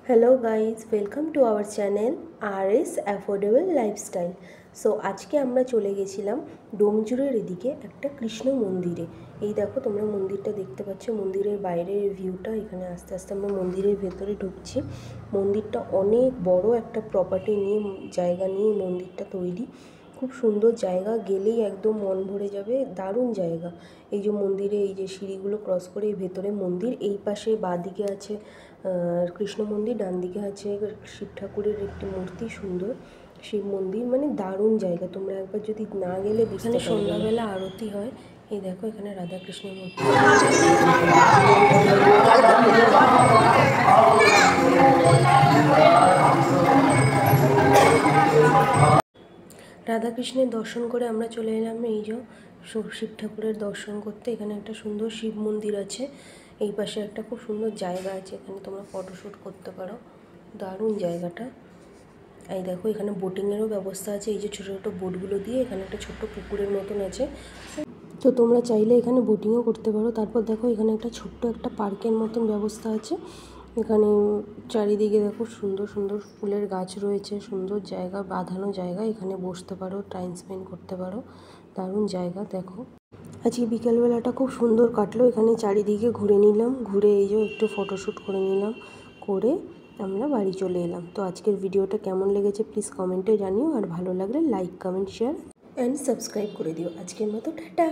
Hello guys welcome to our channel RS affordable lifestyle. So আজকে আমরা চলে গেছিলাম ডোমজুড়ের এদিকে একটা কৃষ্ণ মন্দিরে। এই দেখো তোমরা মন্দিরটা দেখতে পাচ্ছ, মন্দিরের বাইরের ভিউটা। এখানে আস্তে আস্তে আমরা মন্দিরের ভেতরে ঢুকছি। মন্দিরটা অনেক বড় একটা প্রপার্টি নিয়ে জায়গা নিয়ে মন্দিরটা তৈরি। খুব সুন্দর জায়গা, গেলেই একদম মন ভরে যাবে, দারুণ জায়গা। এই যে মন্দিরে এই যে সিঁড়িগুলো ক্রস করে ভেতরে মন্দির, এই পাশে বাঁদিকে আছে কৃষ্ণ মন্দির, ডান দিকে আছে শিব ঠাকুরের একটি মূর্তি, সুন্দর শিব মন্দির। মানে দারুণ জায়গা, তোমরা একবার যদি না গেলে এখানে সন্ধ্যাবেলা আরতি হয়। এই দেখো এখানে রাধাকৃষ্ণের মূর্তি। রাধাকৃষ্ণের দর্শন করে আমরা চলে এলাম এই যে শিব ঠাকুরের দর্শন করতে। এখানে একটা সুন্দর শিব মন্দির আছে, এই পাশে একটা খুব সুন্দর জায়গা আছে, এখানে তোমরা ফটোশ্যুট করতে পারো, দারুণ জায়গাটা। এই দেখো এখানে বোটিংয়েরও ব্যবস্থা আছে, এই যে ছোটো ছোটো বোটগুলো দিয়ে এখানে একটা ছোট্ট পুকুরের মতন আছে, তো তোমরা চাইলে এখানে বোটিংও করতে পারো। তারপর দেখো এখানে একটা ছোট্ট একটা পার্কের মতন ব্যবস্থা আছে। এখানে চারিদিকে দেখো সুন্দর সুন্দর ফুলের গাছ রয়েছে, সুন্দর জায়গা, বাঁধানো জায়গা, এখানে বসতে পারো, টাইম স্পেন্ড করতে পারো, দারুণ জায়গা। দেখো আজকে বিকেলবেলাটা খুব সুন্দর কাটলো, এখানে চারিদিকে ঘুরে নিলাম, ঘুরে এই যে একটু ফটোশ্যুট করে নিলাম, করে আমরা বাড়ি চলে এলাম। তো আজকের ভিডিওটা কেমন লেগেছে প্লিজ কমেন্টে জানিও, আর ভালো লাগলে like comment share and subscribe করে দিও। আজকের মতো টাটা।